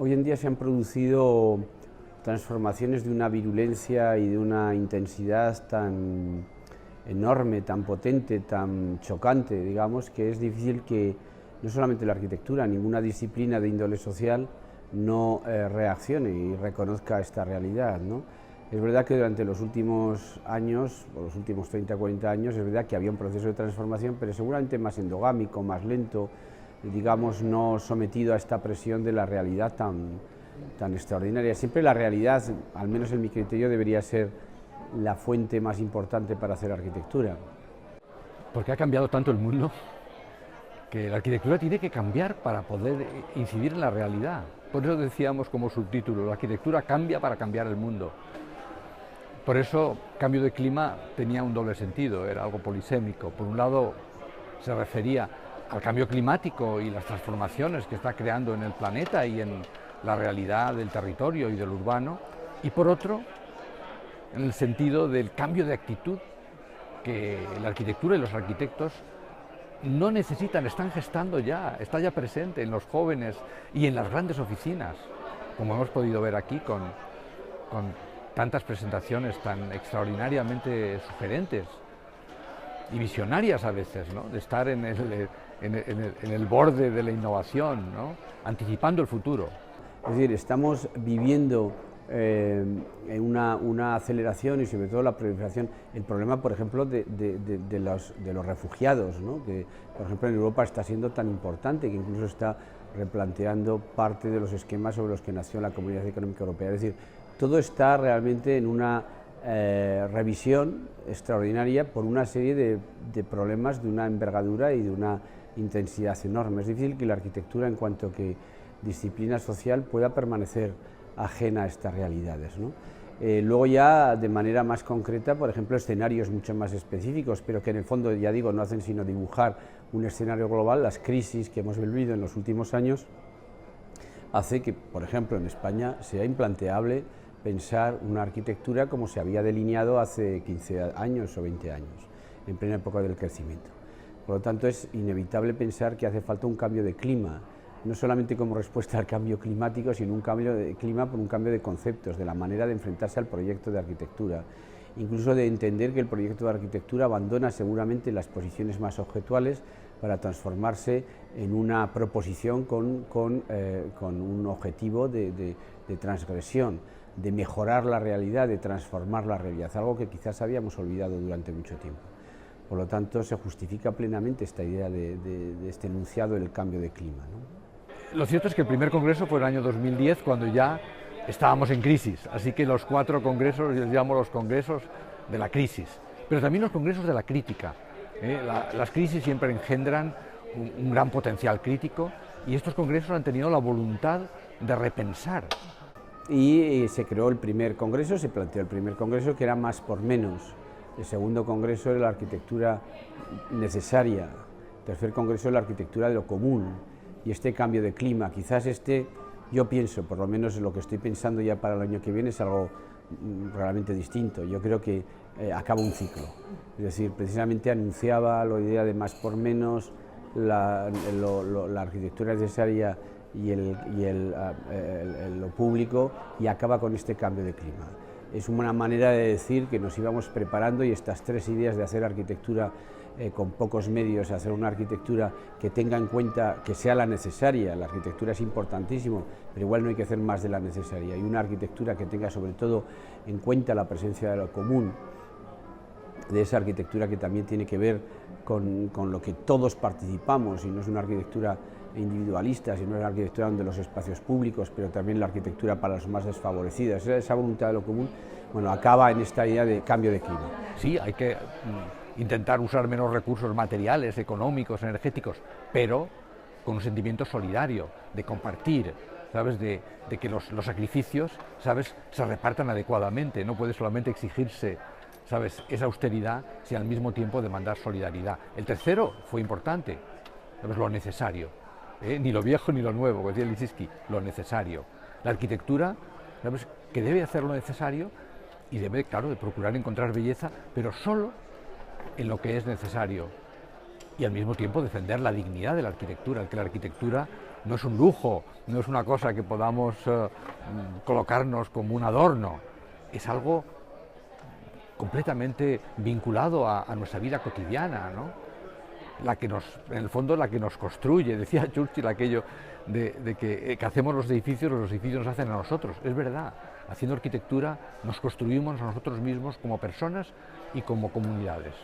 Hoy en día se han producido transformaciones de una virulencia y de una intensidad tan enorme, tan potente, tan chocante, digamos, que es difícil que no solamente la arquitectura, ninguna disciplina de índole social no reaccione y reconozca esta realidad, ¿no? Es verdad que durante los últimos años, o los últimos 30 o 40 años, es verdad que había un proceso de transformación, pero seguramente más endogámico, más lento, digamos, no sometido a esta presión de la realidad tan extraordinaria. Siempre la realidad, al menos en mi criterio, debería ser la fuente más importante para hacer arquitectura. Porque ha cambiado tanto el mundo que la arquitectura tiene que cambiar para poder incidir en la realidad. Por eso decíamos como subtítulo, la arquitectura cambia para cambiar el mundo. Por eso, cambio de clima tenía un doble sentido, era algo polisémico. Por un lado, se refería al cambio climático y las transformaciones que está creando en el planeta y en la realidad del territorio y del urbano, y por otro, en el sentido del cambio de actitud que la arquitectura y los arquitectos no necesitan, están gestando ya, está ya presente en los jóvenes y en las grandes oficinas, como hemos podido ver aquí con tantas presentaciones tan extraordinariamente sugerentes y visionarias a veces, ¿no? De estar en el borde de la innovación, ¿no? Anticipando el futuro. Es decir, estamos viviendo en una aceleración y sobre todo la proliferación, el problema, por ejemplo, de los refugiados, ¿no? Que, por ejemplo, en Europa está siendo tan importante que incluso está replanteando parte de los esquemas sobre los que nació la Comunidad Económica Europea. Es decir, todo está realmente en una revisión extraordinaria por una serie de problemas de una envergadura y de una intensidad enorme. Es difícil que la arquitectura, en cuanto que disciplina social, pueda permanecer ajena a estas realidades, ¿no? Luego ya de manera más concreta, por ejemplo, escenarios mucho más específicos, pero que en el fondo, ya digo, no hacen sino dibujar un escenario global. Las crisis que hemos vivido en los últimos años hace que, por ejemplo, en España sea implanteable pensar una arquitectura como se había delineado hace 15 años o 20 años, en plena época del crecimiento. Por lo tanto, es inevitable pensar que hace falta un cambio de clima, no solamente como respuesta al cambio climático, sino un cambio de clima por un cambio de conceptos, de la manera de enfrentarse al proyecto de arquitectura, incluso de entender que el proyecto de arquitectura abandona seguramente las posiciones más objetuales para transformarse en una proposición con un objetivo de transgresión, de mejorar la realidad, de transformar la realidad, algo que quizás habíamos olvidado durante mucho tiempo. Por lo tanto, se justifica plenamente esta idea de este enunciado del cambio de clima, ¿no? Lo cierto es que el primer congreso fue el año 2010, cuando ya estábamos en crisis, así que los 4 congresos los llamo los congresos de la crisis, pero también los congresos de la crítica. Las crisis siempre engendran un gran potencial crítico y estos congresos han tenido la voluntad de repensar. Y se creó el primer congreso, se planteó el primer congreso, que era más por menos. El segundo congreso era la arquitectura necesaria. El tercer congreso es la arquitectura de lo común. Y este cambio de clima, quizás yo pienso, por lo menos lo que estoy pensando ya para el año que viene, es algo realmente distinto. Yo creo que acaba un ciclo. Es decir, precisamente anunciaba la idea de más por menos, la arquitectura necesaria y lo público, y acaba con este cambio de clima. Es una manera de decir que nos íbamos preparando, y estas 3 ideas de hacer arquitectura con pocos medios, hacer una arquitectura que tenga en cuenta, que sea la necesaria. La arquitectura es importantísimo, pero igual no hay que hacer más de la necesaria, y una arquitectura que tenga sobre todo en cuenta la presencia de lo común, de esa arquitectura que también tiene que ver con lo que todos participamos, y no es una arquitectura individualista, sino una arquitectura donde los espacios públicos, pero también la arquitectura para los más desfavorecidos, esa voluntad de lo común, bueno, acaba en esta idea de cambio de clima. Sí, hay que intentar usar menos recursos materiales, económicos, energéticos, pero con un sentimiento solidario, de compartir, ¿sabes? De que los sacrificios, ¿sabes?, se repartan adecuadamente. No puede solamente exigirse, ¿sabes?, esa austeridad, sin al mismo tiempo demandar solidaridad. El tercero fue importante, ¿sabes?, lo necesario, ni lo viejo ni lo nuevo, como decía Lissitzky, lo necesario. La arquitectura, ¿sabes?, que debe hacer lo necesario y debe, claro, de procurar encontrar belleza, pero solo en lo que es necesario, y al mismo tiempo defender la dignidad de la arquitectura, el que la arquitectura no es un lujo, no es una cosa que podamos colocarnos como un adorno, es algo completamente vinculado a nuestra vida cotidiana, ¿no? En el fondo la que nos construye. Decía Churchill aquello de que hacemos los edificios nos hacen a nosotros. Es verdad, haciendo arquitectura nos construimos a nosotros mismos como personas y como comunidades.